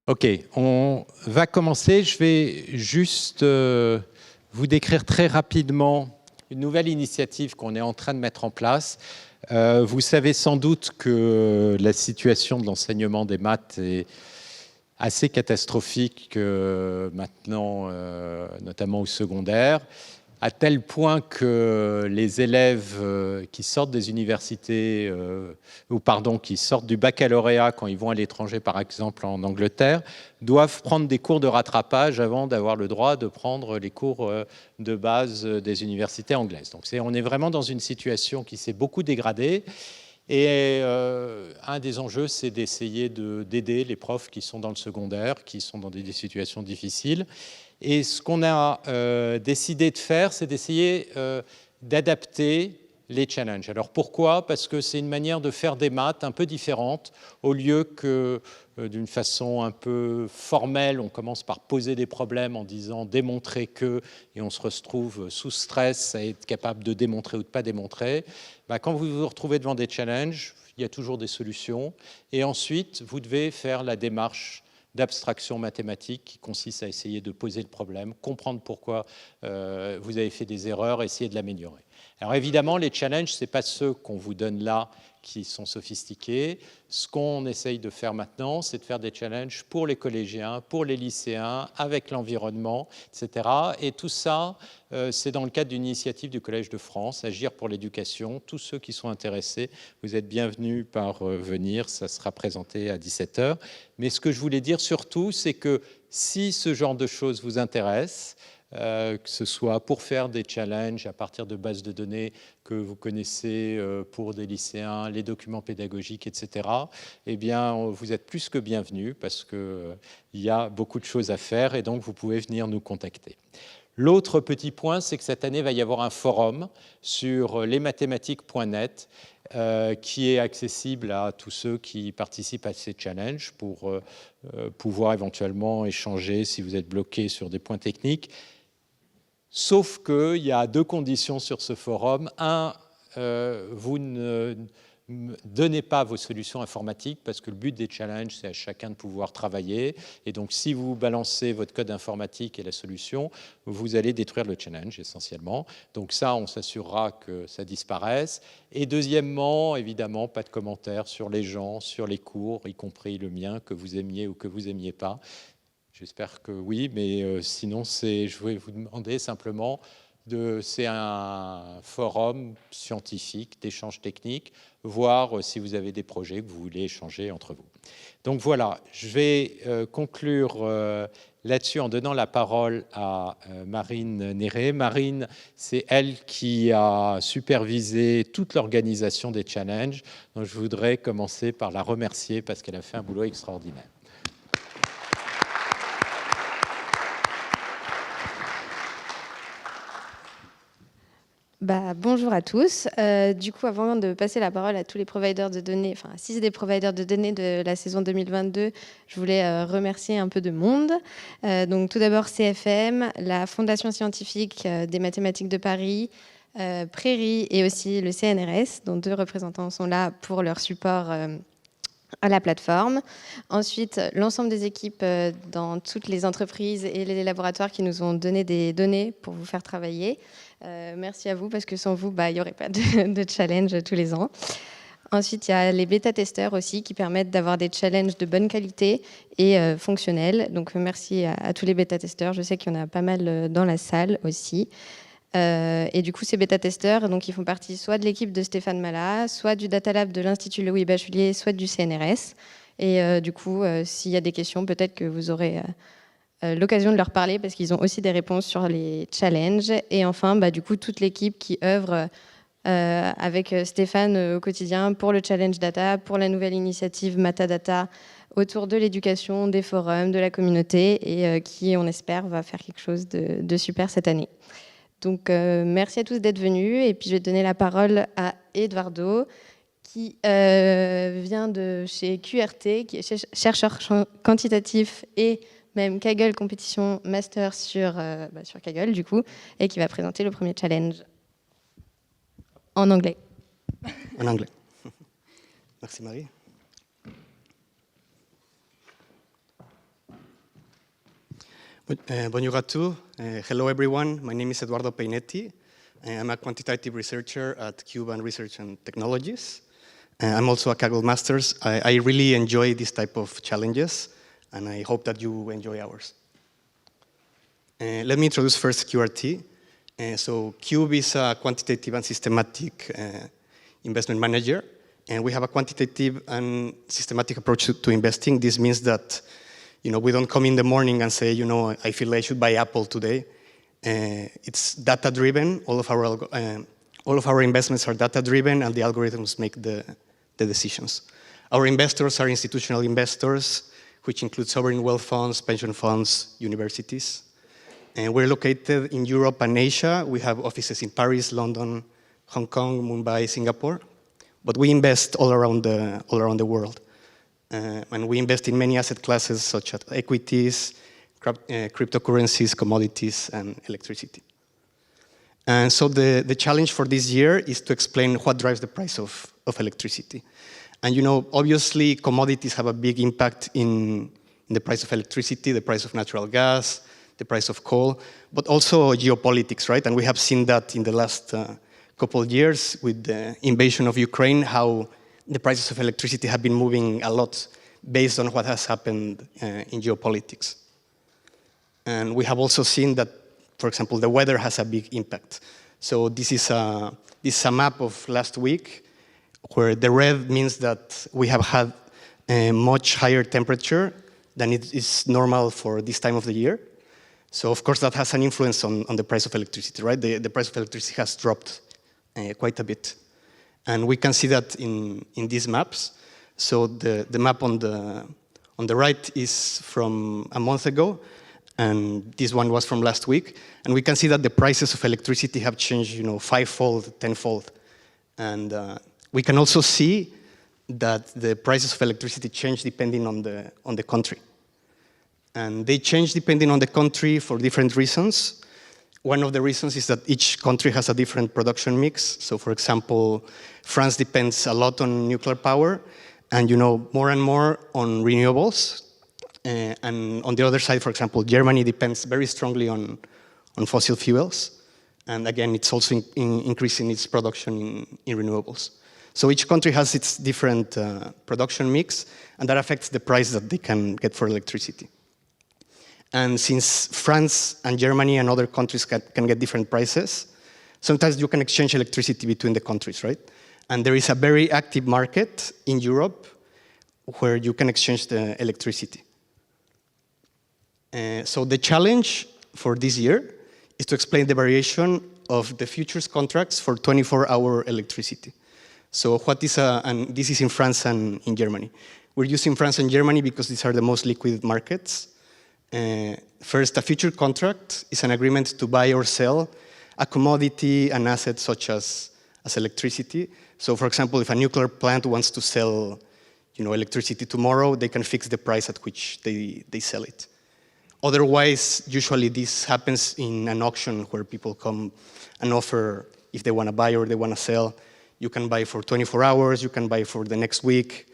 Ok, on va commencer. Je vais juste vous décrire très rapidement une nouvelle initiative qu'on est en train de mettre en place. Vous savez sans doute que la situation de l'enseignement des maths est assez catastrophique maintenant, notamment au secondaire, à tel point que les élèves qui sortent des universités, qui sortent du baccalauréat quand ils vont à l'étranger, par exemple en Angleterre, doivent prendre des cours de rattrapage avant d'avoir le droit de prendre les cours de base des universités anglaises. Donc on est vraiment dans une situation qui s'est beaucoup dégradée. Et un des enjeux, c'est d'essayer d'aider les profs qui sont dans le secondaire, qui sont dans des situations difficiles. Et ce qu'on a décidé de faire, c'est d'essayer d'adapter les challenges. Alors pourquoi? Parce que c'est une manière de faire des maths un peu différente. Au lieu que d'une façon un peu formelle, on commence par poser des problèmes en disant démontrer que, et on se retrouve sous stress à être capable de démontrer ou de ne pas démontrer. Quand vous vous retrouvez devant des challenges, il y a toujours des solutions. Et ensuite, vous devez faire la démarche d'abstraction mathématique qui consiste à essayer de poser le problème, comprendre pourquoi vous avez fait des erreurs, essayer de l'améliorer. Alors évidemment, les challenges, ce n'est pas ceux qu'on vous donne là qui sont sophistiqués. Ce qu'on essaye de faire maintenant, c'est de faire des challenges pour les collégiens, pour les lycéens, avec l'environnement, etc. Et tout ça, c'est dans le cadre d'une initiative du Collège de France, Agir pour l'éducation. Tous ceux qui sont intéressés, vous êtes bienvenus par venir. Ça sera présenté à 17h. Mais ce que je voulais dire surtout, c'est que si ce genre de choses vous intéresse, que ce soit pour faire des challenges à partir de bases de données que vous connaissez pour des lycéens, les documents pédagogiques, etc., eh bien, vous êtes plus que bienvenus parce qu'il y a beaucoup de choses à faire et donc vous pouvez venir nous contacter. L'autre petit point, c'est que cette année, il va y avoir un forum sur lesmathématiques.net qui est accessible à tous ceux qui participent à ces challenges pour pouvoir éventuellement échanger si vous êtes bloqué sur des points techniques. Sauf qu'il y a deux conditions sur ce forum. Un, vous ne donnez pas vos solutions informatiques parce que le but des challenges, c'est à chacun de pouvoir travailler. Et donc, si vous balancez votre code informatique et la solution, vous allez détruire le challenge essentiellement. Donc ça, on s'assurera que ça disparaisse. Et deuxièmement, évidemment, pas de commentaires sur les gens, sur les cours, y compris le mien, que vous aimiez ou que vous n'aimiez pas. J'espère que oui, mais sinon, je vais vous demander simplement, c'est un forum scientifique d'échange technique, voir si vous avez des projets que vous voulez échanger entre vous. Donc voilà, je vais conclure là-dessus en donnant la parole à Marine Néré. Marine, c'est elle qui a supervisé toute l'organisation des challenges. Donc je voudrais commencer par la remercier parce qu'elle a fait un boulot extraordinaire. Bonjour à tous. Du coup, avant de passer la parole à tous les providers de données, enfin à 6 des providers de données de la saison 2022, je voulais remercier un peu de monde. Donc tout d'abord CFM, la Fondation scientifique des mathématiques de Paris, Prairie et aussi le CNRS, dont 2 représentants sont là pour leur support à la plateforme. Ensuite, l'ensemble des équipes dans toutes les entreprises et les laboratoires qui nous ont donné des données pour vous faire travailler. Merci à vous, parce que sans vous, il n'y aurait pas de challenge tous les ans. Ensuite, il y a les bêta-testeurs aussi qui permettent d'avoir des challenges de bonne qualité et fonctionnels. Donc, merci à tous les bêta-testeurs. Je sais qu'il y en a pas mal dans la salle aussi. Et du coup, ces bêta-testeurs, donc, ils font partie soit de l'équipe de Stéphane Mallat, soit du Data Lab de l'Institut Louis Bachelier, soit du CNRS. Et du coup, s'il y a des questions, peut-être que vous aurez l'occasion de leur parler parce qu'ils ont aussi des réponses sur les challenges. Et enfin, du coup, toute l'équipe qui œuvre avec Stéphane au quotidien pour le challenge data, pour la nouvelle initiative Matadata autour de l'éducation, des forums, de la communauté et qui, on espère, va faire quelque chose de super cette année. Donc, merci à tous d'être venus. Et puis, je vais donner la parole à Eduardo, qui vient de chez QRT, qui est chercheur quantitatif et même Kaggle Competition Master sur Kaggle, du coup, et qui va présenter le premier challenge en anglais. En anglais. Merci, Marie. Bonjour à tous. Hello, everyone. My name is Eduardo Peinetti. I'm a quantitative researcher at Cuban Research and Technologies. I'm also a Kaggle Masters. I really enjoy this type of challenges, and I hope that you enjoy ours. Let me introduce first QRT. So Cube is a quantitative and systematic investment manager, and we have a quantitative and systematic approach to investing. This means that we don't come in the morning and say, I feel I should buy Apple today. It's data-driven. All of our investments are data-driven, and the algorithms make the decisions. Our investors are institutional investors, which include sovereign wealth funds, pension funds, universities. And we're located in Europe and Asia. We have offices in Paris, London, Hong Kong, Mumbai, Singapore. But we invest all around the world. And we invest in many asset classes such as equities, cryptocurrencies, commodities, and electricity. And so the challenge for this year is to explain what drives the price of electricity. And obviously commodities have a big impact in the price of electricity, the price of natural gas, the price of coal, but also geopolitics, right? And we have seen that in the last couple of years with the invasion of Ukraine, how the prices of electricity have been moving a lot based on what has happened in geopolitics. And we have also seen that, for example, the weather has a big impact. So this is a map of last week, where the red means that we have had a much higher temperature than it is normal for this time of the year. So of course that has an influence on the price of electricity, right? The price of electricity has dropped quite a bit. And we can see that in these maps. So the map on the right is from a month ago, and this one was from last week. And we can see that the prices of electricity have changed, fivefold, tenfold. And we can also see that the prices of electricity change depending on the country. And they change depending on the country for different reasons. One of the reasons is that each country has a different production mix. So for example, France depends a lot on nuclear power, and more and more on renewables. And on the other side, for example, Germany depends very strongly on fossil fuels. And again, it's also increasing its production in renewables. So each country has its different production mix, and that affects the price that they can get for electricity. And since France and Germany and other countries can get different prices, sometimes you can exchange electricity between the countries, right? And there is a very active market in Europe where you can exchange the electricity. So the challenge for this year is to explain the variation of the futures contracts for 24-hour electricity. So what is and this is in France and in Germany. We're using France and Germany because these are the most liquid markets. First, a future contract is an agreement to buy or sell a commodity, an asset such as electricity. So for example, if a nuclear plant wants to sell electricity tomorrow, they can fix the price at which they sell it. Otherwise, usually this happens in an auction where people come and offer if they want to buy or they want to sell. You can buy for 24 hours, you can buy for the next week,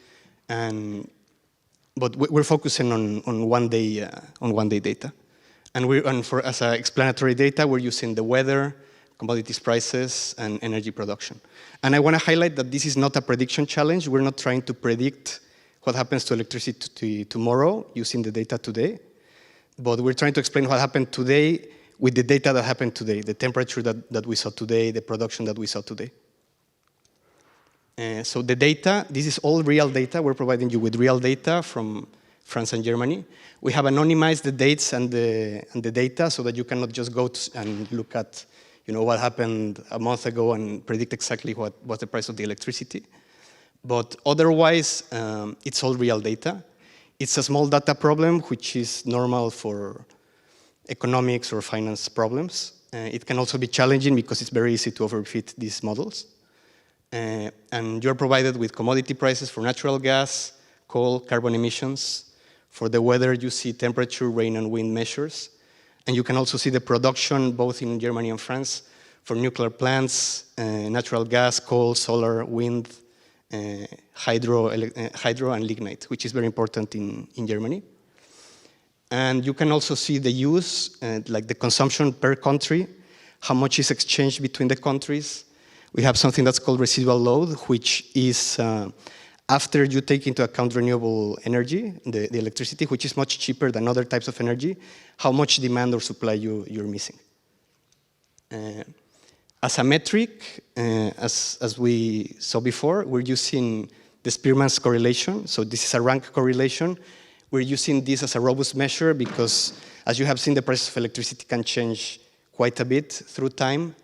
but we're focusing on one day data. And as explanatory data, we're using the weather, commodities prices, and energy production. And I want to highlight that this is not a prediction challenge. We're not trying to predict what happens to electricity tomorrow using the data today. But we're trying to explain what happened today with the data that happened today, the temperature that we saw today, the production that we saw today. So the data, this is all real data. We're providing you with real data from France and Germany. We have anonymized the dates and the data so that you cannot just go and look at what happened a month ago and predict exactly what was the price of the electricity. But otherwise, it's all real data. It's a small data problem, which is normal for economics or finance problems. It can also be challenging because it's very easy to overfit these models. And you're provided with commodity prices for natural gas, coal, carbon emissions. For the weather, you see temperature, rain, and wind measures. And you can also see the production, both in Germany and France, for nuclear plants, natural gas, coal, solar, wind, hydro, and lignite, which is very important in Germany. And you can also see the use, like the consumption per country, how much is exchanged between the countries. We have something that's called residual load, which is after you take into account renewable energy, the electricity, which is much cheaper than other types of energy, how much demand or supply you're missing. As a metric, as we saw before, we're using the Spearman's correlation. So this is a rank correlation. We're using this as a robust measure because, as you have seen, the price of electricity can change quite a bit through time.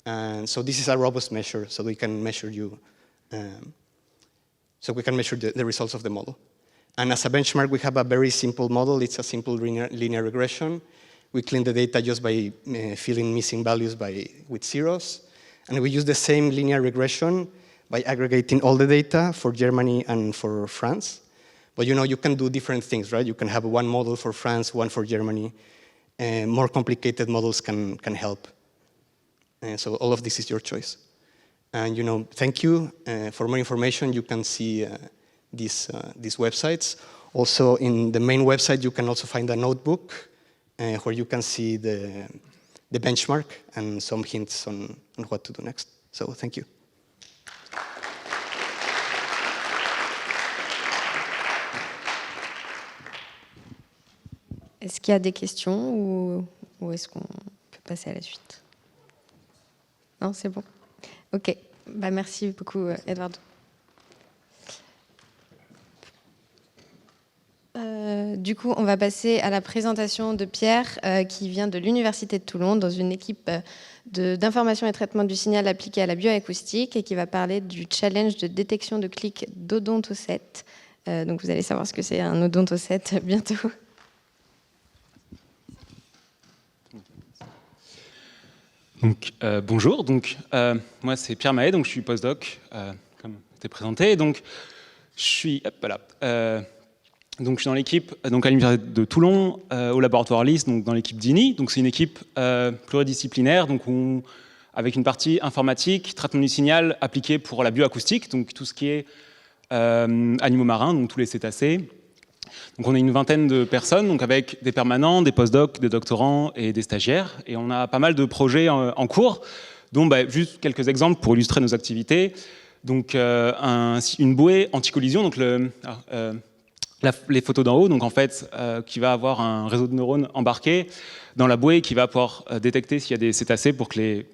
And so this is a robust measure, so we can measure the results of the model. And as a benchmark, we have a very simple model. It's a simple linear regression. We clean the data just by filling missing values with zeros. And we use the same linear regression by aggregating all the data for Germany and for France. But you can do different things, right? You can have one model for France, one for Germany. More complicated models can help. So all of this is your choice. And thank you. For more information, you can see these websites. Also, in the main website, you can also find a notebook where you can see the benchmark and some hints on what to do next. So thank you. Est-ce qu'il y a des questions ou est-ce qu'on peut passer à la suite? Non, c'est bon. Ok. Merci beaucoup, Eduardo. Du coup, on va passer à la présentation de Pierre, qui vient de l'Université de Toulon, dans une équipe d'information et traitement du signal appliqué à la bioacoustique, et qui va parler du challenge de détection de clics d'Odontoset. Donc, vous allez savoir ce que c'est un Odontoset bientôt. Donc, bonjour, moi c'est Pierre Mahé, donc je suis postdoc, comme c'était présenté. Donc, je suis donc je suis dans l'équipe à l'Université de Toulon, au laboratoire LIS, donc dans l'équipe d'INI. Donc c'est une équipe pluridisciplinaire, donc avec une partie informatique, traitement du signal appliqué pour la bioacoustique, donc tout ce qui est animaux marins, donc tous les cétacés. Donc on est une vingtaine de personnes, donc avec des permanents, des postdocs, des doctorants et des stagiaires. Et on a pas mal de projets en cours, dont juste quelques exemples pour illustrer nos activités. Donc une bouée anti-collision, donc les photos d'en haut, donc en fait, qui va avoir un réseau de neurones embarqué dans la bouée qui va pouvoir détecter s'il y a des cétacés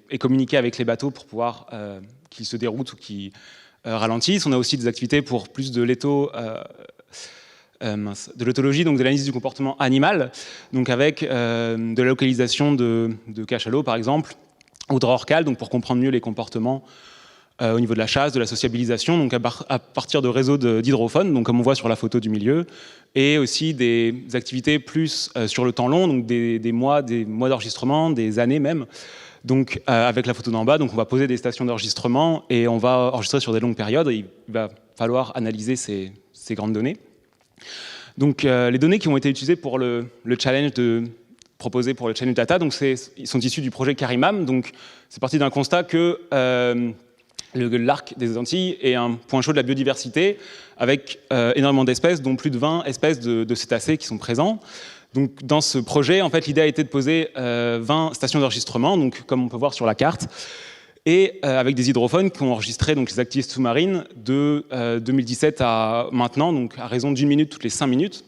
et communiquer avec les bateaux pour pouvoir qu'ils se déroutent ou qu'ils ralentissent. On a aussi des activités pour plus de l'autologie, donc de l'analyse du comportement animal, donc avec de la localisation de cachalots par exemple, ou de rorquals, donc pour comprendre mieux les comportements au niveau de la chasse, de la sociabilisation, donc à partir de réseaux d'hydrophones, donc comme on voit sur la photo du milieu, et aussi des activités plus sur le temps long, donc des mois d'enregistrement, des années même. Donc avec la photo d'en bas, donc on va poser des stations d'enregistrement et on va enregistrer sur des longues périodes. Et il va falloir analyser ces grandes données. Donc les données qui ont été utilisées pour le challenge proposé pour le challenge data, donc ils sont issus du projet CARIMAM. Donc c'est parti d'un constat que l'arc des Antilles est un point chaud de la biodiversité avec énormément d'espèces, dont plus de 20 espèces de cétacés qui sont présents. Donc dans ce projet, en fait, l'idée a été de poser 20 stations d'enregistrement, donc comme on peut voir sur la carte, et avec des hydrophones qui ont enregistré donc, les activités sous-marines de 2017 à maintenant, donc à raison d'1 minute toutes les 5 minutes.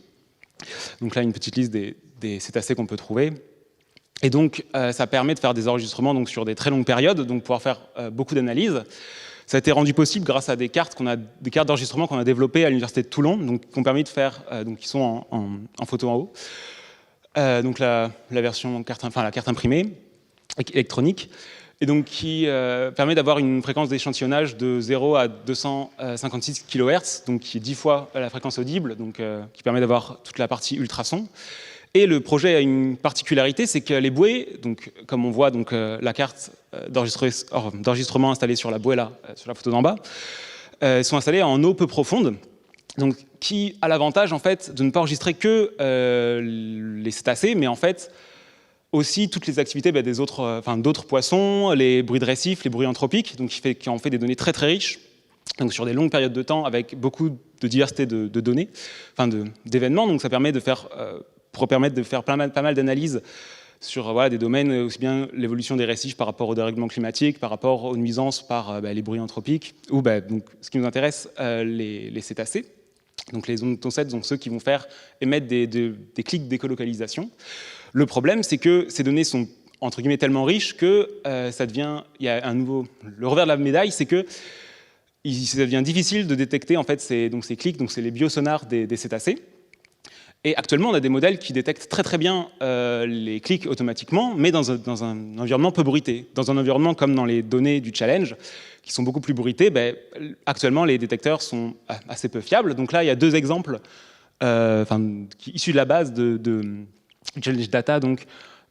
Donc là, une petite liste des cétacés qu'on peut trouver. Et donc, ça permet de faire des enregistrements donc, sur des très longues périodes, donc pouvoir faire beaucoup d'analyses. Ça a été rendu possible grâce à des cartes d'enregistrement qu'on a développées à l'Université de Toulon, donc qui ont permis de faire, donc qui sont en photo en haut. Donc la version la carte imprimée électronique, et donc qui permet d'avoir une fréquence d'échantillonnage de 0 à 256 kHz, donc qui est 10 fois la fréquence audible, donc qui permet d'avoir toute la partie ultrason. Et le projet a une particularité, c'est que les bouées, donc, comme on voit donc, la carte d'enregistrement installée sur la bouée là, sur la photo d'en bas, sont installées en eau peu profonde, donc, qui a l'avantage en fait, de ne pas enregistrer que les cétacés, mais en fait aussi toutes les activités d'autres poissons, les bruits de récifs, les bruits anthropiques, donc, qui en fait des données très très riches, donc sur des longues périodes de temps avec beaucoup de diversité de données, d'événements. Donc ça permet de faire pourrait permettre de faire pas mal d'analyses sur des domaines, aussi bien l'évolution des récifs par rapport au dérèglement climatique, par rapport aux nuisances par les bruits anthropiques, ou donc, ce qui nous intéresse, les cétacés. Donc les ontocètes sont ceux qui vont faire émettre des clics d'écolocalisation. Le problème, c'est que ces données sont entre guillemets tellement riches que il y a le revers de la médaille, c'est que ça devient difficile de détecter en fait ces clics, donc c'est les biosonars des cétacés. Et actuellement, on a des modèles qui détectent très très bien les clics automatiquement, mais dans un environnement peu bruité. Dans un environnement comme dans les données du challenge, qui sont beaucoup plus bruités, actuellement, les détecteurs sont assez peu fiables. Donc là, il y a deux exemples issus de la base de Challenge Data, donc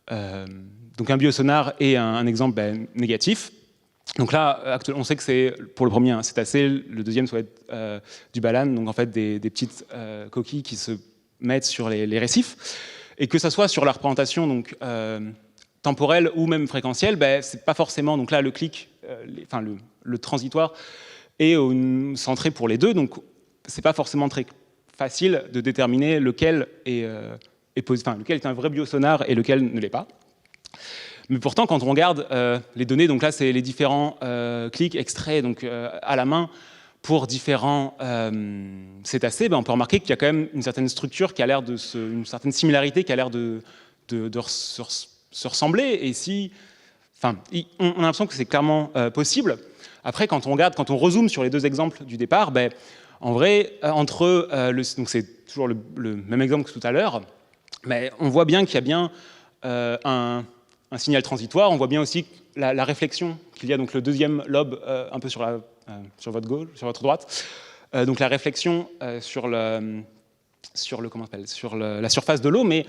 un biosonar et un exemple négatif. Donc là, on sait que c'est, pour le premier, un cétacé, le deuxième, ça va être du balane, donc en fait des petites coquilles qui se mettre sur les récifs, et que ça soit sur la représentation donc, temporelle ou même fréquentielle, c'est pas forcément, donc là le clic, le transitoire est centré pour les deux, donc c'est pas forcément très facile de déterminer lequel lequel est un vrai biosonar et lequel ne l'est pas. Mais pourtant, quand on regarde les données, donc là c'est les différents clics extraits donc, à la main, pour différents cétacés, on peut remarquer qu'il y a quand même une certaine structure qui a l'air une certaine similarité qui a l'air de se ressembler. Et on a l'impression que c'est clairement possible. Après, quand on rezoome sur les deux exemples du départ, en vrai, entre eux, donc c'est toujours le même exemple que tout à l'heure, mais on voit bien qu'il y a bien un signal transitoire. On voit bien aussi la réflexion qu'il y a, donc le deuxième lobe un peu sur votre gauche, sur votre droite, donc la réflexion sur la surface de l'eau, mais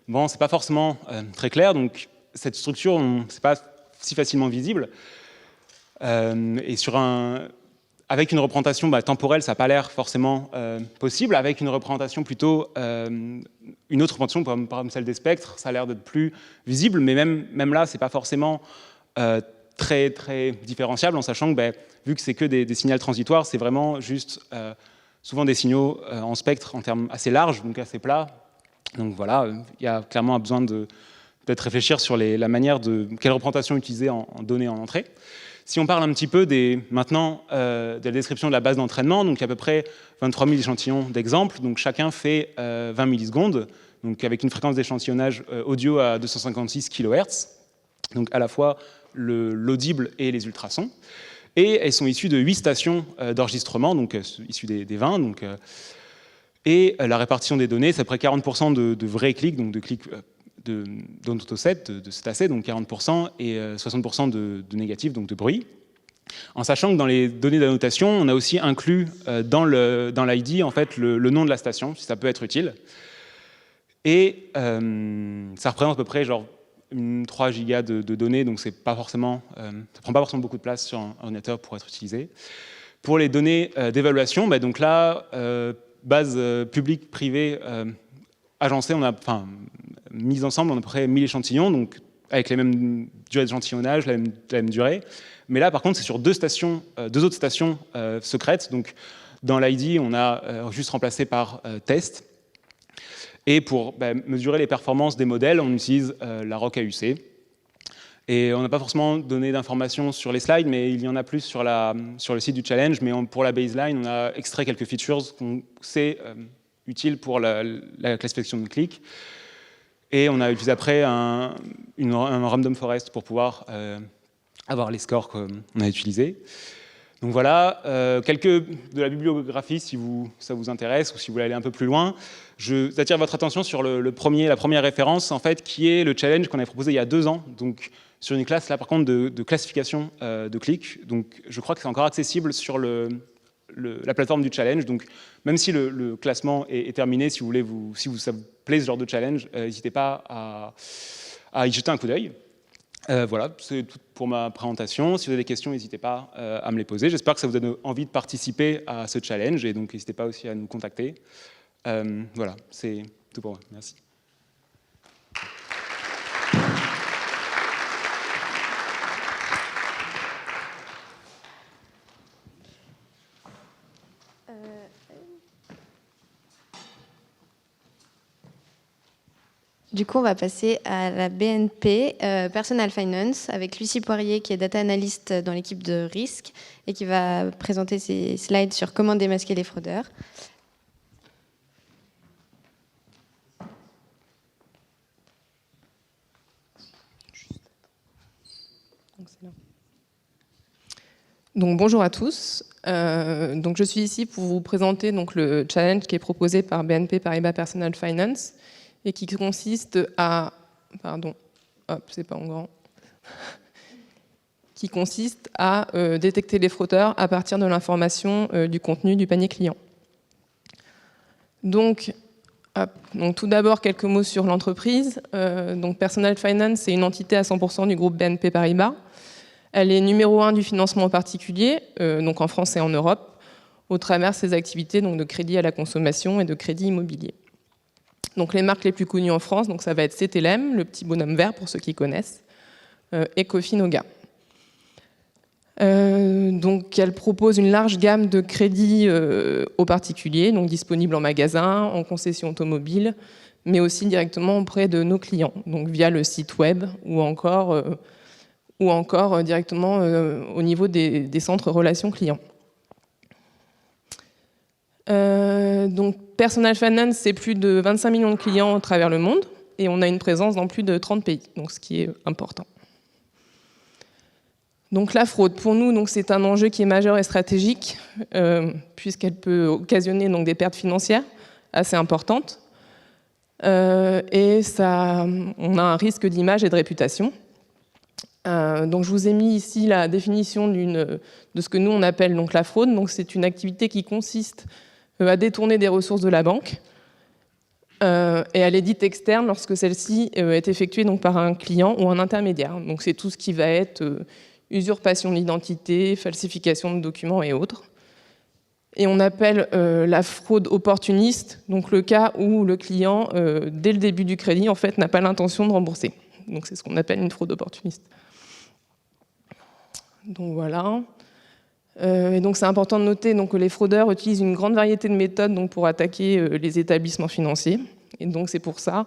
bon, c'est pas forcément très clair, donc cette structure, c'est pas si facilement visible, et avec une représentation temporelle, ça n'a pas l'air forcément possible. Avec une représentation plutôt, une autre représentation, par exemple celle des spectres, ça a l'air d'être plus visible, mais même là, c'est pas forcément très, très différenciable, en sachant que, vu que c'est que des signaux transitoires, c'est vraiment juste souvent des signaux en spectre en termes assez larges, donc assez plats. Donc voilà, il y a clairement un besoin de peut-être réfléchir sur la manière quelle représentation utiliser en données en entrée. Si on parle un petit peu maintenant de la description de la base d'entraînement, donc il y a à peu près 23 000 échantillons d'exemples, donc chacun fait 20 millisecondes, donc avec une fréquence d'échantillonnage audio à 256 kHz, donc à la fois l'audible et les ultrasons. Et elles sont issues de 8 stations d'enregistrement, donc issues des 20. Et la répartition des données, c'est à peu près 40% de vrais clics, donc de clics d'ontocètes, de cétacés, donc 40%, et 60% de négatifs, donc de bruit. En sachant que dans les données d'annotation, on a aussi inclus dans l'ID en fait, le nom de la station, si ça peut être utile. Et ça représente à peu près 3 gigas de données, donc ça prend pas forcément beaucoup de place sur un ordinateur pour être utilisé. Pour les données d'évaluation, donc là, base publique, privée, agencée, on a mis ensemble à peu près 1000 échantillons, donc avec les mêmes durées d'échantillonnage, la même durée. Mais là, par contre, c'est sur deux autres stations secrètes. Donc, dans l'ID, on a juste remplacé par test. Et pour mesurer les performances des modèles, on utilise la ROC AUC. Et on n'a pas forcément donné d'informations sur les slides, mais il y en a plus sur le site du challenge. Mais pour la baseline, on a extrait quelques features qu'on sait utiles pour la classification de clics. Et on a utilisé après un random forest pour pouvoir avoir les scores qu'on a utilisés. Donc voilà, quelques de la bibliographie si ça vous intéresse ou si vous voulez aller un peu plus loin. J'attire votre attention sur la première référence, en fait, qui est le challenge qu'on avait proposé il y a 2 ans, donc sur une classe, là, par contre, de classification de clics. Donc je crois que c'est encore accessible sur la plateforme du challenge. Donc même si le classement est terminé, si ça vous plaît ce genre de challenge, n'hésitez pas à y jeter un coup d'œil. Voilà, c'est tout pour ma présentation. Si vous avez des questions, n'hésitez pas à me les poser. J'espère que ça vous donne envie de participer à ce challenge et donc n'hésitez pas aussi à nous contacter. Voilà, c'est tout pour moi. Merci. Du coup, on va passer à la BNP Personal Finance avec Lucie Poirier, qui est data analyst dans l'équipe de risque et qui va présenter ses slides sur comment démasquer les fraudeurs. Donc, bonjour à tous. Donc, je suis ici pour vous présenter donc, le challenge qui est proposé par BNP Paribas Personal Finance et qui consiste à... Pardon, hop, c'est pas en grand. Qui consiste à détecter les fraudeurs à partir de l'information du contenu du panier client. Donc tout d'abord, quelques mots sur l'entreprise. Donc Personal Finance, c'est une entité à 100% du groupe BNP Paribas. Elle est numéro 1 du financement particulier, donc en France et en Europe, au travers de ses activités donc de crédit à la consommation et de crédit immobilier. Donc les marques les plus connues en France, donc ça va être CTLM, le petit bonhomme vert pour ceux qui connaissent, et Coffee-Noga. Donc elle propose une large gamme de crédits aux particuliers, donc disponibles en magasin, en concession automobile, mais aussi directement auprès de nos clients, donc via le site web ou encore directement au niveau des centres relations clients. Donc Personal Finance, c'est plus de 25 millions de clients à travers le monde et on a une présence dans plus de 30 pays, donc ce qui est important. Donc la fraude, pour nous, donc, c'est un enjeu qui est majeur et stratégique, puisqu'elle peut occasionner donc, des pertes financières assez importantes. Et on a un risque d'image et de réputation. Donc je vous ai mis ici la définition de ce que nous on appelle donc, la fraude. Donc c'est une activité qui consiste à détourner des ressources de la banque et elle est dite externe lorsque celle-ci est effectuée donc, par un client ou un intermédiaire. Donc c'est tout ce qui va être usurpation d'identité, falsification de documents et autres. Et on appelle la fraude opportuniste, donc le cas où le client, dès le début du crédit, en fait, n'a pas l'intention de rembourser. Donc c'est ce qu'on appelle une fraude opportuniste. Donc voilà. Et donc c'est important de noter donc, que les fraudeurs utilisent une grande variété de méthodes donc, pour attaquer les établissements financiers. Et donc c'est pour ça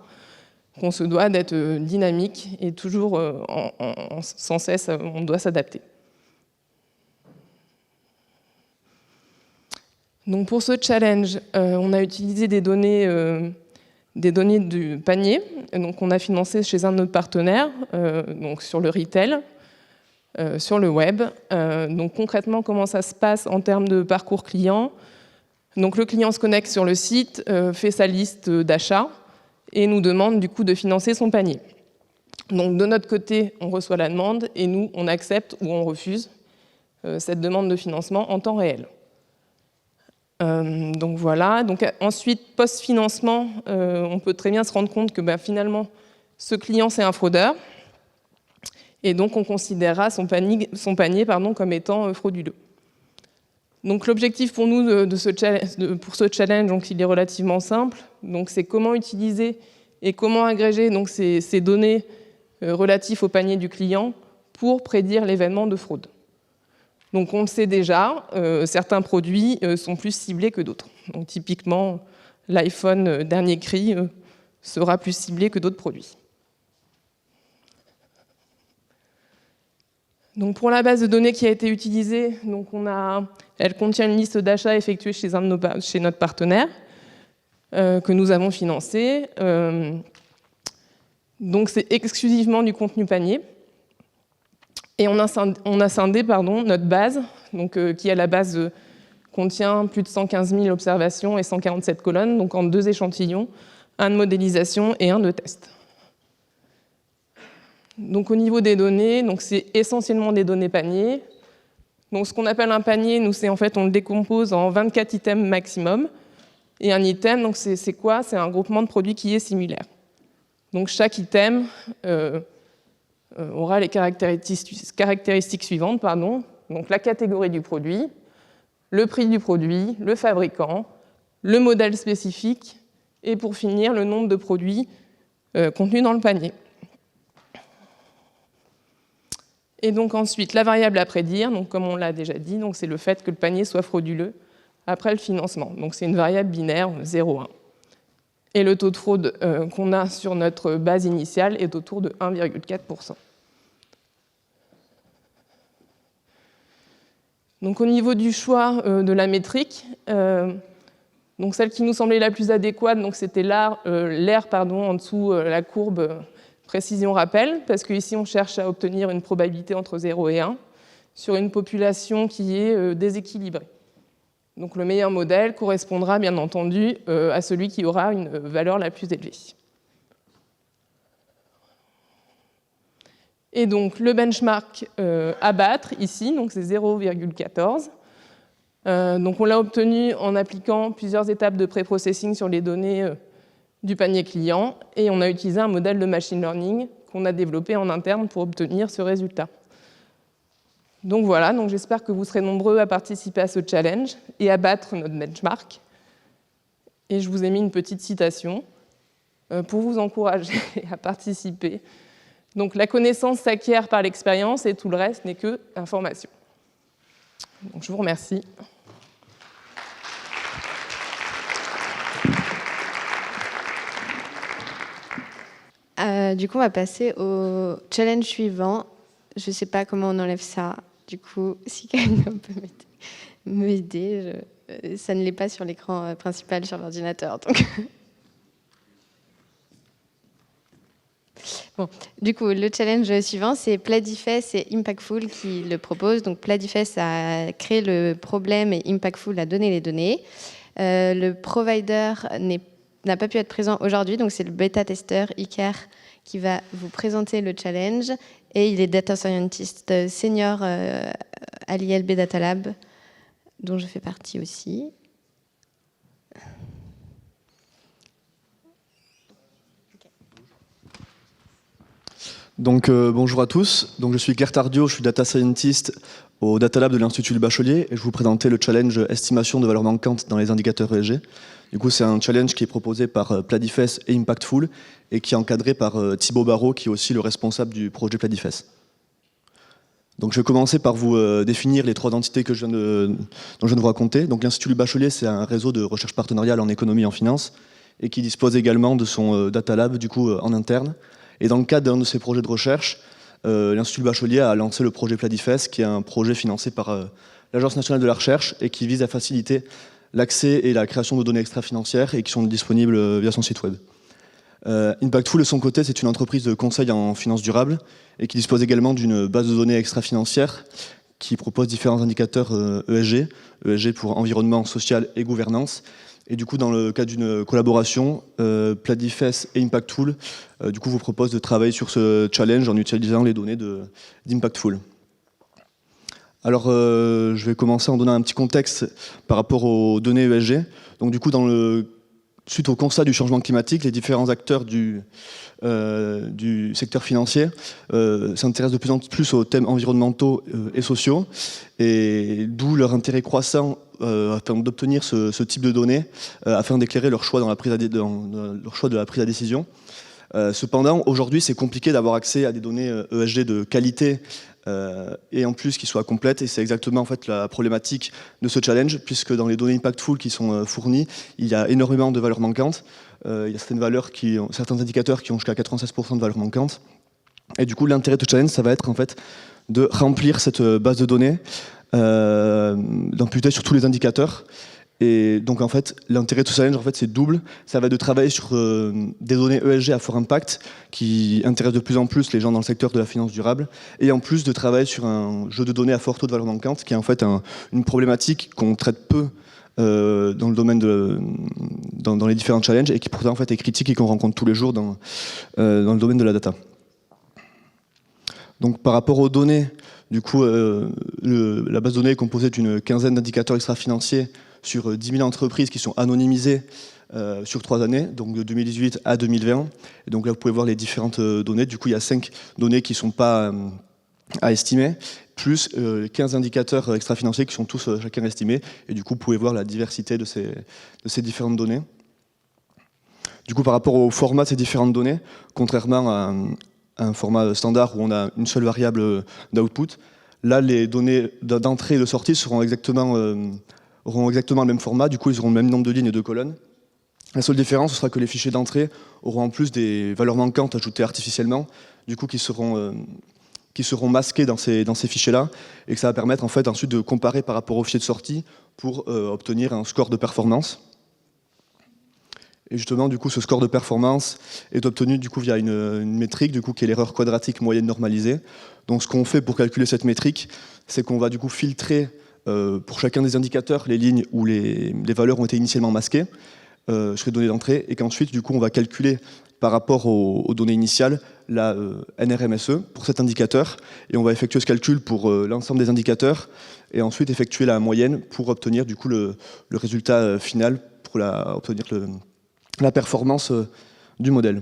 qu'on se doit d'être dynamique et toujours sans cesse, on doit s'adapter. Donc pour ce challenge, on a utilisé des données du panier. Donc on a financé chez un de nos partenaires, donc sur le retail, sur le web. Donc concrètement, comment ça se passe en termes de parcours client? Donc le client se connecte sur le site, fait sa liste d'achats et nous demande du coup de financer son panier. Donc de notre côté, on reçoit la demande et nous, on accepte ou on refuse cette demande de financement en temps réel. Donc voilà. Donc ensuite, post-financement, on peut très bien se rendre compte que finalement, ce client, c'est un fraudeur. Et donc, on considérera son panier comme étant frauduleux. Donc l'objectif pour nous pour ce challenge, donc, il est relativement simple. Donc, c'est comment utiliser et comment agréger donc, ces données relatives au panier du client pour prédire l'événement de fraude. Donc on le sait déjà, certains produits sont plus ciblés que d'autres. Donc typiquement, l'iPhone dernier cri sera plus ciblé que d'autres produits. Donc pour la base de données qui a été utilisée, donc elle contient une liste d'achats effectués chez notre partenaire que nous avons financé. Donc c'est exclusivement du contenu panier. Et on a scindé notre base, donc, qui à la base contient plus de 115 000 observations et 147 colonnes, donc en 2 échantillons, un de modélisation et un de test. Donc au niveau des données, c'est essentiellement des données paniers. Donc ce qu'on appelle un panier, on le décompose en 24 items maximum. Et un item, c'est quoi? C'est un groupement de produits qui est similaire. Donc chaque item aura les caractéristiques suivantes. Donc la catégorie du produit, le prix du produit, le fabricant, le modèle spécifique et pour finir, le nombre de produits contenus dans le panier. Et donc ensuite, la variable à prédire, donc comme on l'a déjà dit, c'est le fait que le panier soit frauduleux après le financement. Donc c'est une variable binaire 0,1. Et le taux de fraude qu'on a sur notre base initiale est autour de 1,4%. Donc au niveau du choix de la métrique, donc celle qui nous semblait la plus adéquate, c'était l'air en dessous la courbe précision-rappel, parce qu'ici on cherche à obtenir une probabilité entre 0 et 1 sur une population qui est déséquilibrée. Donc le meilleur modèle correspondra bien entendu à celui qui aura une valeur la plus élevée. Et donc le benchmark à battre ici, c'est 0,14. Donc on l'a obtenu en appliquant plusieurs étapes de pré-processing sur les données du panier client, et on a utilisé un modèle de machine learning qu'on a développé en interne pour obtenir ce résultat. Donc voilà, j'espère que vous serez nombreux à participer à ce challenge et à battre notre benchmark. Et je vous ai mis une petite citation pour vous encourager à participer. Donc la connaissance s'acquiert par l'expérience et tout le reste n'est que information. Donc je vous remercie. Du coup, on va passer au challenge suivant. Je ne sais pas comment on enlève ça. Du coup, si quelqu'un peut m'aider, ça ne l'est pas sur l'écran principal sur l'ordinateur. Donc... Bon, du coup, le challenge suivant, c'est Pladifest et Impactful qui le proposent. Donc, Pladifest a créé le problème et Impactful a donné les données. Le provider n'a pas pu être présent aujourd'hui, donc c'est le bêta-testeur Iker qui va vous présenter le challenge. Et il est data scientist senior à l'ILB Data Lab, dont je fais partie aussi. Donc bonjour à tous, donc je suis Claire Tardio, je suis data scientist au Data Lab de l'Institut du Bachelier et je vais vous présenter le challenge estimation de valeur manquante dans les indicateurs ESG. Du coup c'est un challenge qui est proposé par Pladifest et Impactful et qui est encadré par Thibaut Barrault qui est aussi le responsable du projet Pladifest. Donc je vais commencer par vous définir les trois entités dont je viens de vous raconter. Donc l'Institut du Bachelier c'est un réseau de recherche partenariale en économie et en finance et qui dispose également de son Data Lab du coup en interne. Et dans le cadre d'un de ces projets de recherche, l'Institut Bachelier a lancé le projet Pladifest, qui est un projet financé par l'Agence nationale de la recherche et qui vise à faciliter l'accès et la création de données extra-financières et qui sont disponibles via son site web. Impactful, de son côté, c'est une entreprise de conseil en finance durable et qui dispose également d'une base de données extra-financières qui propose différents indicateurs ESG, ESG pour environnement, social et gouvernance. Et du coup, dans le cadre d'une collaboration, Pladifest et Impactful du coup, vous propose de travailler sur ce challenge en utilisant les données d'Impactful. Alors, je vais commencer en donnant un petit contexte par rapport aux données ESG. Donc, du coup, suite au constat du changement climatique, les différents acteurs du secteur financier s'intéressent de plus en plus aux thèmes environnementaux et sociaux, et d'où leur intérêt croissant afin d'obtenir ce type de données, afin d'éclairer leur choix de la prise à décision. Cependant, aujourd'hui, c'est compliqué d'avoir accès à des données ESG de qualité et en plus qui soient complètes, et c'est exactement en fait la problématique de ce challenge, puisque dans les données Impactful qui sont fournies, il y a énormément de valeurs manquantes. Il y a certains indicateurs qui ont jusqu'à 96% de valeurs manquantes. Et du coup, l'intérêt de ce challenge, ça va être en fait de remplir cette base de données, d'imputer sur tous les indicateurs. Et donc en fait, l'intérêt de ce challenge, en fait, c'est double. Ça va être de travailler sur des données ESG à fort impact qui intéressent de plus en plus les gens dans le secteur de la finance durable, et en plus de travailler sur un jeu de données à fort taux de valeur manquante, qui est en fait une problématique qu'on traite peu dans le domaine dans les différents challenges, et qui pourtant en fait est critique et qu'on rencontre tous les jours dans le domaine de la data. Donc par rapport aux données, du coup, la base de données est composée d'une quinzaine d'indicateurs extra-financiers sur 10 000 entreprises qui sont anonymisées sur 3 années, donc de 2018 à 2020. Et donc là, vous pouvez voir les différentes données. Du coup, il y a 5 données qui ne sont pas à estimer, plus 15 indicateurs extra-financiers qui sont tous chacun estimés. Et du coup, vous pouvez voir la diversité de ces différentes données. Du coup, par rapport au format de ces différentes données, contrairement à un format standard où on a une seule variable d'output, là, les données d'entrée et de sortie auront exactement le même format. Du coup, ils auront le même nombre de lignes et de colonnes. La seule différence, ce sera que les fichiers d'entrée auront en plus des valeurs manquantes ajoutées artificiellement, du coup qui seront masquées dans ces fichiers-là, et que ça va permettre en fait ensuite de comparer par rapport au fichier de sortie pour obtenir un score de performance. Et justement, du coup, ce score de performance est obtenu du coup via une métrique du coup qui est l'erreur quadratique moyenne normalisée. Donc, ce qu'on fait pour calculer cette métrique, c'est qu'on va du coup filtrer pour chacun des indicateurs les lignes où les valeurs ont été initialement masquées sur les données d'entrée, et qu'ensuite, du coup, on va calculer par rapport aux données initiales la NRMSE pour cet indicateur, et on va effectuer ce calcul pour l'ensemble des indicateurs, et ensuite effectuer la moyenne pour obtenir du coup le résultat final, pour obtenir la performance du modèle.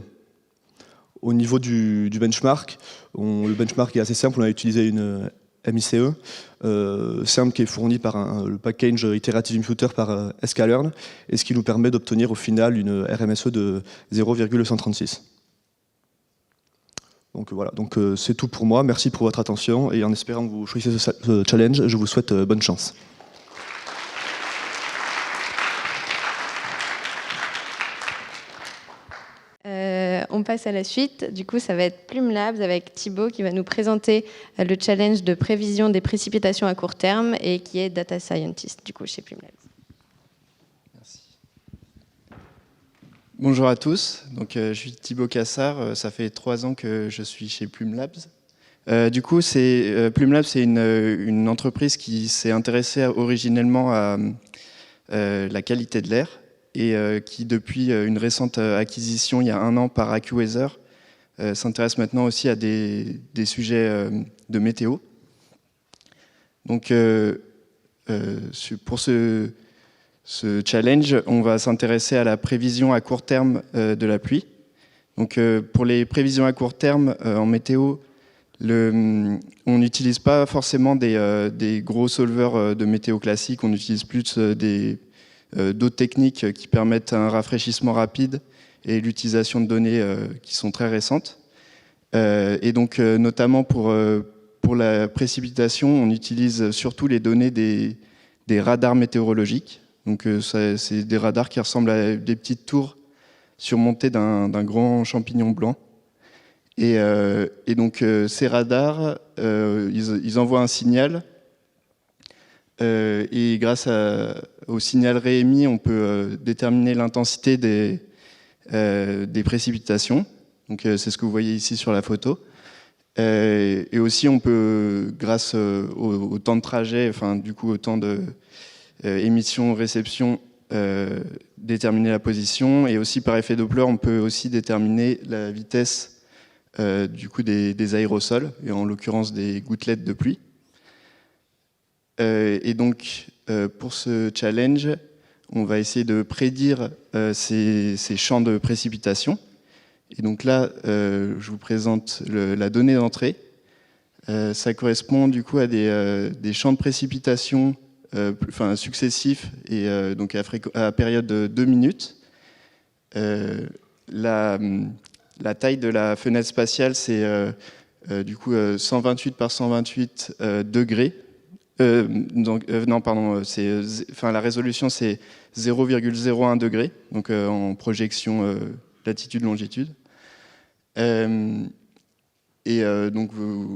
Au niveau du benchmark, le benchmark est assez simple, on a utilisé une MICE simple qui est fournie par le package Iterative Imputer par sklearn, et ce qui nous permet d'obtenir au final une RMSE de 0,136. Donc voilà, c'est tout pour moi, merci pour votre attention, et en espérant que vous choisissez ce challenge, je vous souhaite bonne chance. On passe à la suite. Du coup, ça va être Plume Labs avec Thibaut qui va nous présenter le challenge de prévision des précipitations à court terme et qui est Data Scientist du coup chez Plume Labs. Merci. Bonjour à tous. Donc, je suis Thibaut Cassard. Ça fait 3 ans que je suis chez Plume Labs. Du coup, Plume Labs, c'est une entreprise qui s'est intéressée originellement à la qualité de l'air, et qui, depuis une récente acquisition il y a 1 an par AccuWeather, s'intéresse maintenant aussi à des sujets de météo. Donc, pour ce challenge, on va s'intéresser à la prévision à court terme de la pluie. Donc, pour les prévisions à court terme en météo, on n'utilise pas forcément des gros solvers de météo classiques, on utilise plus d'autres techniques qui permettent un rafraîchissement rapide et l'utilisation de données qui sont très récentes. Et donc, notamment pour la précipitation, on utilise surtout les données des radars météorologiques. Donc, c'est des radars qui ressemblent à des petites tours surmontées d'un grand champignon blanc. Et donc, ces radars, ils envoient un signal. Et grâce au signal réémis, on peut déterminer l'intensité des précipitations. Donc, c'est ce que vous voyez ici sur la photo. Et aussi, on peut, grâce au temps de trajet, enfin, du coup, au temps de émission-réception, déterminer la position. Et aussi, par effet Doppler, on peut aussi déterminer la vitesse du coup, des aérosols, et en l'occurrence des gouttelettes de pluie. Et donc, pour ce challenge, on va essayer de prédire ces champs de précipitation. Et donc là, je vous présente la donnée d'entrée. Ça correspond du coup à des champs de précipitation successifs, et donc à période de 2 minutes. La taille de la fenêtre spatiale, c'est du coup 128 par 128 degrés. La résolution c'est 0,01 degré, donc en projection latitude-longitude. Donc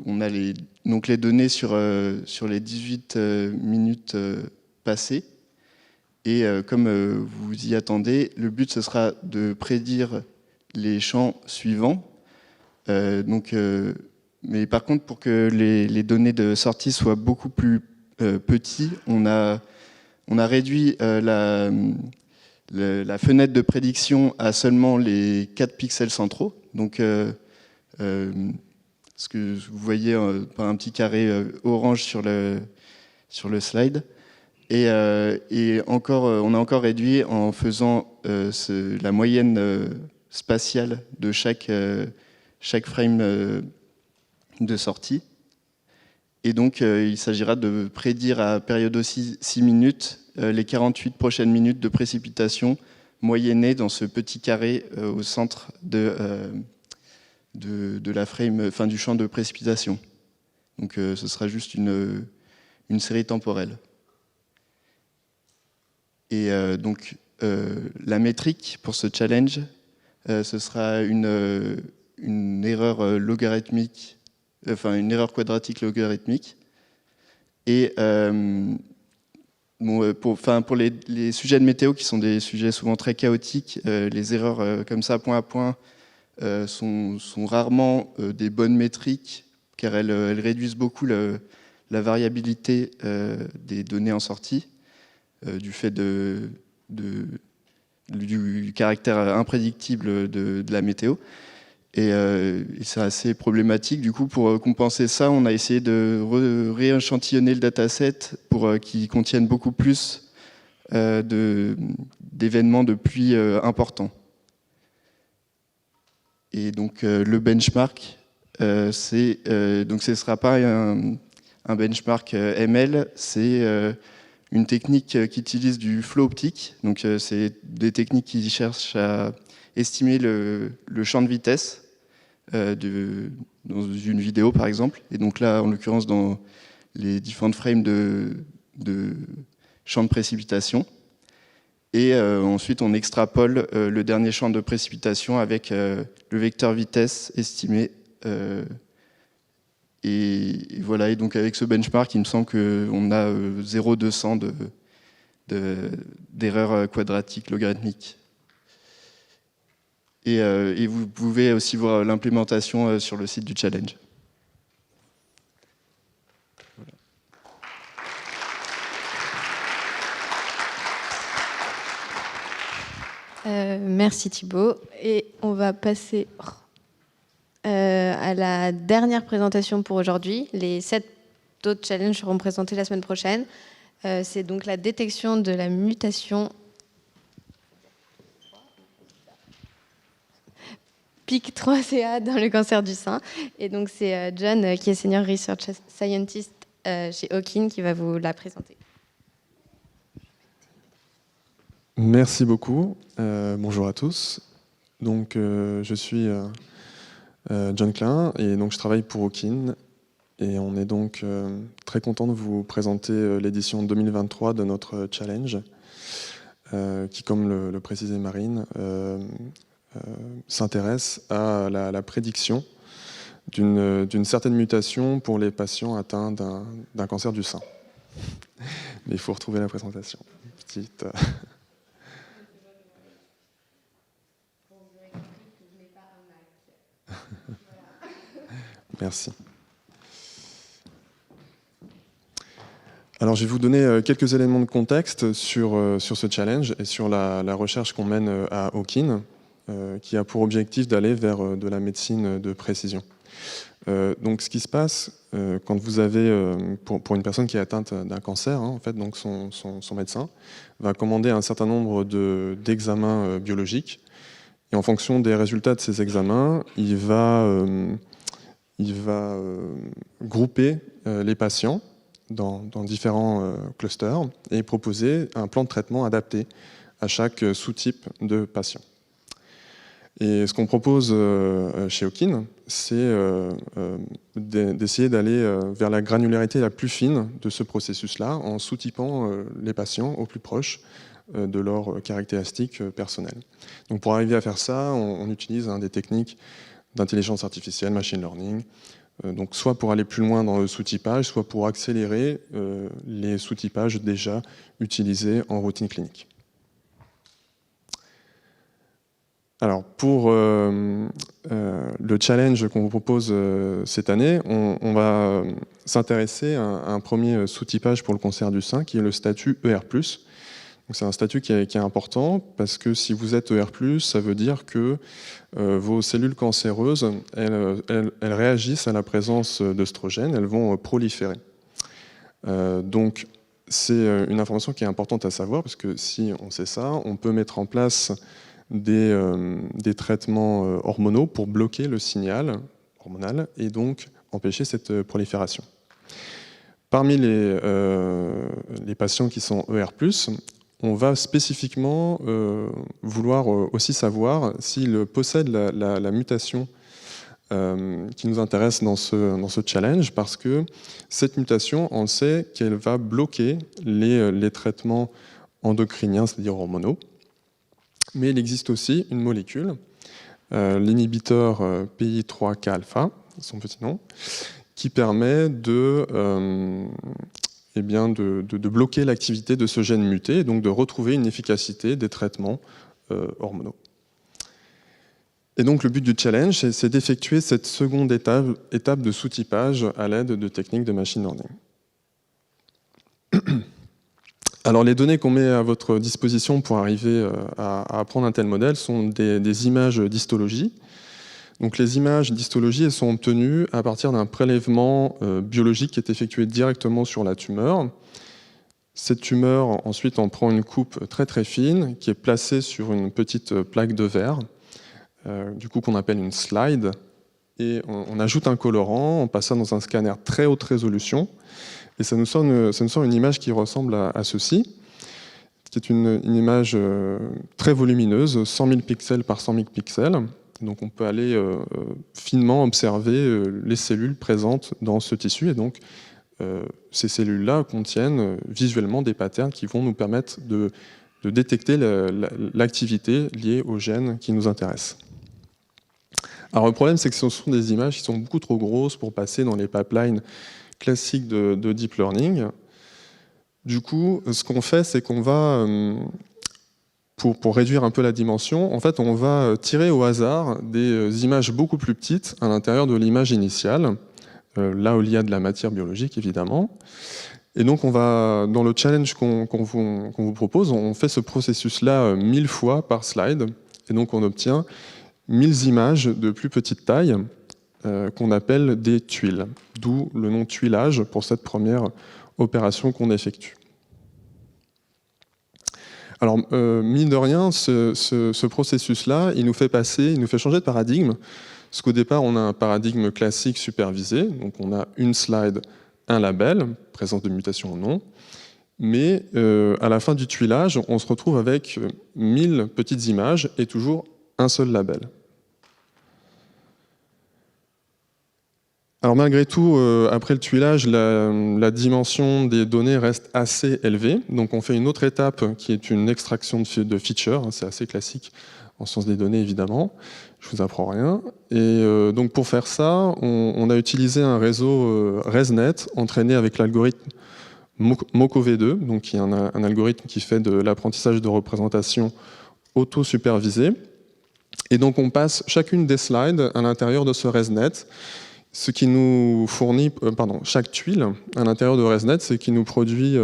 on a les données sur les 18 minutes passées. Et comme vous y attendez, le but ce sera de prédire les champs suivants. Mais par contre, pour que les données de sortie soient beaucoup plus petits, on a réduit la fenêtre de prédiction à seulement les 4 pixels centraux. Donc, ce que vous voyez par un petit carré orange sur le slide. Et on a encore réduit en faisant la moyenne spatiale de chaque frame de sortie. Et donc, il s'agira de prédire à période aussi 6 minutes les 48 prochaines minutes de précipitation moyennées dans ce petit carré au centre de la frame, du champ de précipitation. Donc, ce sera juste une série temporelle. Et donc, la métrique pour ce challenge, ce sera une erreur logarithmique, enfin une erreur quadratique logarithmique. Et pour les sujets de météo, qui sont des sujets souvent très chaotiques, les erreurs comme ça, point à point, sont rarement des bonnes métriques, car elles réduisent beaucoup la variabilité des données en sortie, du fait du caractère imprédictible de la météo. Et c'est assez problématique. Du coup, pour compenser ça, on a essayé de rééchantillonner le dataset pour qu'il contienne beaucoup plus d'événements de pluie importants. Et donc le benchmark, donc ce ne sera pas un benchmark ML, c'est une technique qui utilise du flow optique. Donc c'est des techniques qui cherchent à estimer le champ de vitesse dans une vidéo par exemple. Et donc là, en l'occurrence, dans les différentes frames de champ de précipitation. Et ensuite, on extrapole le dernier champ de précipitation avec le vecteur vitesse estimé. Et voilà, et donc avec ce benchmark, il me semble qu'on a 0,200 d'erreurs quadratiques logarithmiques. Et vous pouvez aussi voir l'implémentation sur le site du challenge. Merci Thibaut. Et on va passer à la dernière présentation pour aujourd'hui. Les 7 autres challenges seront présentés la semaine prochaine. C'est donc la détection de la mutation PIK3CA dans le cancer du sein. Et donc c'est John, qui est Senior Research Scientist chez Hawkin, qui va vous la présenter. Merci beaucoup. Bonjour à tous. Donc, je suis John Klein et donc je travaille pour Hawkin. Et on est donc très content de vous présenter l'édition 2023 de notre challenge, qui, comme le précisait Marine, s'intéresse à la prédiction d'une certaine mutation pour les patients atteints d'un cancer du sein. Mais il faut retrouver la présentation. Petite. Merci. Alors, je vais vous donner quelques éléments de contexte sur ce challenge et sur la recherche qu'on mène à Hawkin, qui a pour objectif d'aller vers de la médecine de précision. Donc, ce qui se passe quand vous avez, pour une personne qui est atteinte d'un cancer, en fait, donc son médecin va commander un certain nombre d'examens biologiques, et en fonction des résultats de ces examens, il va grouper les patients dans différents clusters et proposer un plan de traitement adapté à chaque sous-type de patient. Et ce qu'on propose chez Hawkin, c'est d'essayer d'aller vers la granularité la plus fine de ce processus-là en sous-typant les patients au plus proche de leurs caractéristiques personnelles. Donc pour arriver à faire ça, on utilise des techniques d'intelligence artificielle, machine learning, donc soit pour aller plus loin dans le sous-typage, soit pour accélérer les sous-typages déjà utilisés en routine clinique. Alors pour le challenge qu'on vous propose cette année, on va s'intéresser à un premier sous-typage pour le cancer du sein qui est le statut ER+. C'est un statut qui est important parce que si vous êtes ER+, ça veut dire que vos cellules cancéreuses, elles réagissent à la présence d'œstrogènes, elles vont proliférer. Donc c'est une information qui est importante à savoir parce que si on sait ça, on peut mettre en place des traitements hormonaux pour bloquer le signal hormonal et donc empêcher cette prolifération. Parmi les patients qui sont ER+, on va spécifiquement vouloir aussi savoir s'ils possèdent la mutation qui nous intéresse dans ce challenge, parce que cette mutation, on sait qu'elle va bloquer les traitements endocriniens, c'est-à-dire hormonaux, Mais il existe aussi une molécule, l'inhibiteur PI3K-alpha, son petit nom, qui permet de bloquer l'activité de ce gène muté et donc de retrouver une efficacité des traitements hormonaux. Et donc le but du challenge, c'est d'effectuer cette seconde étape de sous-typage à l'aide de techniques de machine learning. Alors les données qu'on met à votre disposition pour arriver à apprendre un tel modèle sont des images d'histologie. Donc les images d'histologie, elles sont obtenues à partir d'un prélèvement biologique qui est effectué directement sur la tumeur. Cette tumeur, ensuite, on prend une coupe très très fine qui est placée sur une petite plaque de verre, du coup qu'on appelle une slide, et on ajoute un colorant, on passe ça dans un scanner très haute résolution, et ça nous sort une image qui ressemble à ceci, qui est une image très volumineuse, 100 000 pixels par 100 000 pixels. Donc on peut aller finement observer les cellules présentes dans ce tissu, et donc ces cellules-là contiennent visuellement des patterns qui vont nous permettre de détecter l'activité liée aux gènes qui nous intéressent. Alors le problème, c'est que ce sont des images qui sont beaucoup trop grosses pour passer dans les pipelines classiques de deep learning. Du coup, ce qu'on fait, c'est qu'on va, pour réduire un peu la dimension, en fait, on va tirer au hasard des images beaucoup plus petites à l'intérieur de l'image initiale, là où il y a de la matière biologique, évidemment. Et donc, on va, dans le challenge qu'on vous propose, on fait ce processus-là 1000 fois par slide, et donc on obtient 1000 images de plus petite taille qu'on appelle des tuiles, d'où le nom tuilage pour cette première opération qu'on effectue. Alors, mine de rien, ce processus-là, il nous fait changer de paradigme, parce qu'au départ, on a un paradigme classique supervisé, donc on a une slide, un label, présence de mutation ou non, mais à la fin du tuilage, on se retrouve avec 1000 petites images et toujours un seul label. Alors malgré tout, après le tuilage, la dimension des données reste assez élevée. Donc on fait une autre étape qui est une extraction de features. C'est assez classique en sciences des données, évidemment. Je vous apprends rien. Et donc pour faire ça, on a utilisé un réseau ResNet entraîné avec l'algorithme MocoV2, donc qui est un algorithme qui fait de l'apprentissage de représentation auto-supervisé. Et donc on passe chacune des slides à l'intérieur de ce ResNet, ce qui nous fournit, chaque tuile à l'intérieur de ResNet, c'est qui nous produit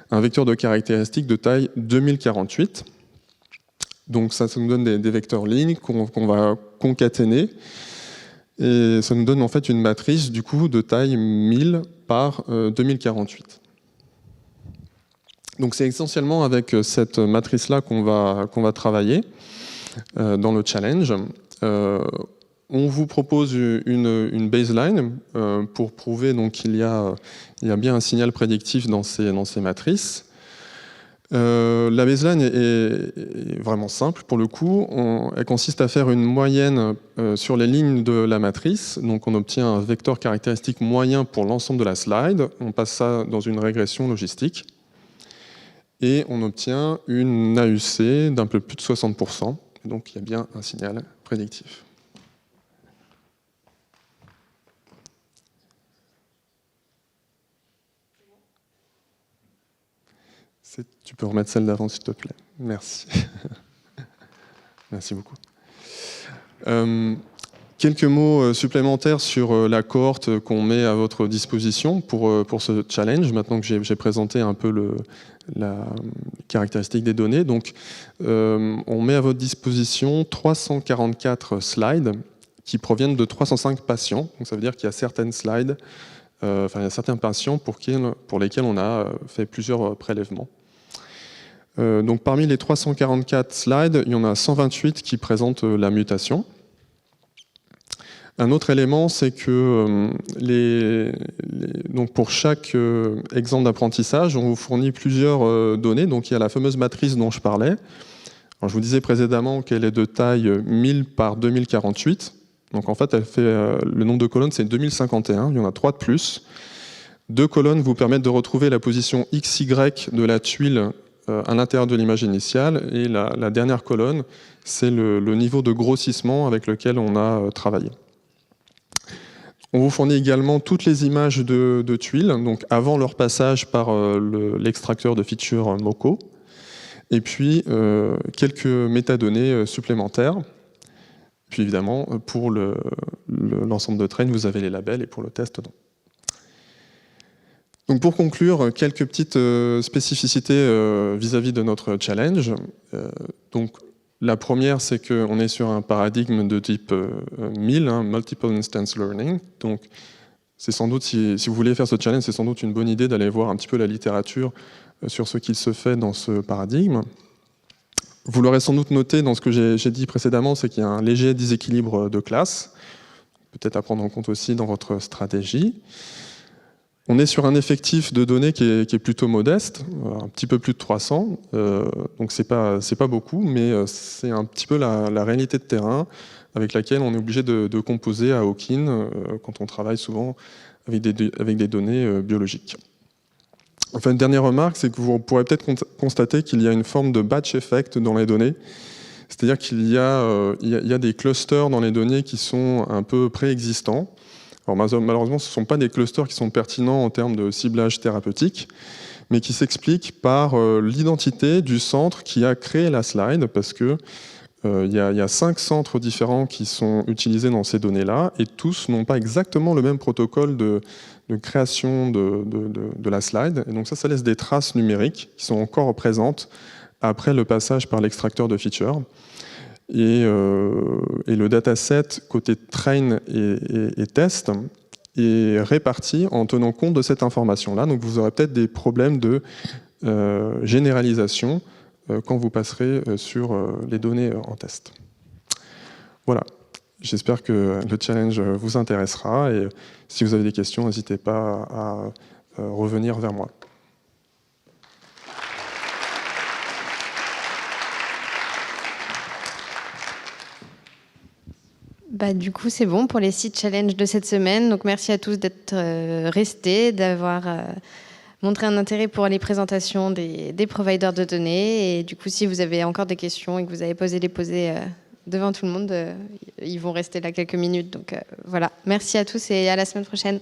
un vecteur de caractéristiques de taille 2048. Donc ça nous donne des vecteurs lignes qu'on va concaténer, et ça nous donne en fait une matrice du coup de taille 1000 par 2048. Donc c'est essentiellement avec cette matrice-là qu'on va travailler dans le challenge. On vous propose une baseline pour prouver qu'il y a bien un signal prédictif dans ces matrices. La baseline est vraiment simple pour le coup. Elle consiste à faire une moyenne sur les lignes de la matrice. Donc on obtient un vecteur caractéristique moyen pour l'ensemble de la slide. On passe ça dans une régression logistique. Et on obtient une AUC d'un peu plus de 60%. Donc il y a bien un signal prédictif. Tu peux remettre celle d'avant, s'il te plaît. Merci. Merci beaucoup. Quelques mots supplémentaires sur la cohorte qu'on met à votre disposition pour ce challenge, maintenant que j'ai présenté un peu la caractéristique des données. Donc, on met à votre disposition 344 slides qui proviennent de 305 patients. Donc, ça veut dire qu'il y a certaines slides, il y a certains patients pour lesquels on a fait plusieurs prélèvements. Donc parmi les 344 slides, il y en a 128 qui présentent la mutation. Un autre élément, c'est que donc pour chaque exemple d'apprentissage, on vous fournit plusieurs données. Donc il y a la fameuse matrice dont je parlais. Alors, je vous disais précédemment qu'elle est de taille 1000 par 2048. Donc en fait, elle fait le nombre de colonnes, c'est 2051. Il y en a 3 de plus. 2 colonnes vous permettent de retrouver la position XY de la tuile à l'intérieur de l'image initiale. Et la dernière colonne, c'est le niveau de grossissement avec lequel on a travaillé. On vous fournit également toutes les images de tuiles, donc avant leur passage par l'extracteur de features MoCo, et puis quelques métadonnées supplémentaires. Puis évidemment, pour l'ensemble de train, vous avez les labels, et pour le test, non. Donc pour conclure, quelques petites spécificités vis-à-vis de notre challenge. Donc, la première, c'est qu'on est sur un paradigme de type MIL, Multiple Instance Learning. Donc, c'est sans doute, si vous voulez faire ce challenge, c'est sans doute une bonne idée d'aller voir un petit peu la littérature sur ce qu'il se fait dans ce paradigme. Vous l'aurez sans doute noté dans ce que j'ai dit précédemment, c'est qu'il y a un léger déséquilibre de classe, peut-être à prendre en compte aussi dans votre stratégie. On est sur un effectif de données qui est plutôt modeste, un petit peu plus de 300, donc c'est pas beaucoup, mais c'est un petit peu la réalité de terrain avec laquelle on est obligé de composer à Hawkin quand on travaille souvent avec des données biologiques. Enfin, une dernière remarque, c'est que vous pourrez peut-être constater qu'il y a une forme de batch effect dans les données, c'est-à-dire qu'il y a des clusters dans les données qui sont un peu préexistants. Alors, malheureusement, ce ne sont pas des clusters qui sont pertinents en termes de ciblage thérapeutique, mais qui s'expliquent par l'identité du centre qui a créé la slide, parce que il y a 5 centres différents qui sont utilisés dans ces données-là, et tous n'ont pas exactement le même protocole de création de la slide. Et donc ça laisse des traces numériques qui sont encore présentes après le passage par l'extracteur de features. Et le dataset côté train et test est réparti en tenant compte de cette information-là. Donc vous aurez peut-être des problèmes de généralisation quand vous passerez sur les données en test. Voilà, j'espère que le challenge vous intéressera et si vous avez des questions, n'hésitez pas à revenir vers moi. Du coup, c'est bon pour les 6 challenges de cette semaine. Donc, merci à tous d'être restés, d'avoir montré un intérêt pour les présentations des providers de données. Et du coup, si vous avez encore des questions et que vous avez posé les poser devant tout le monde, ils vont rester là quelques minutes. Donc, voilà. Merci à tous et à la semaine prochaine.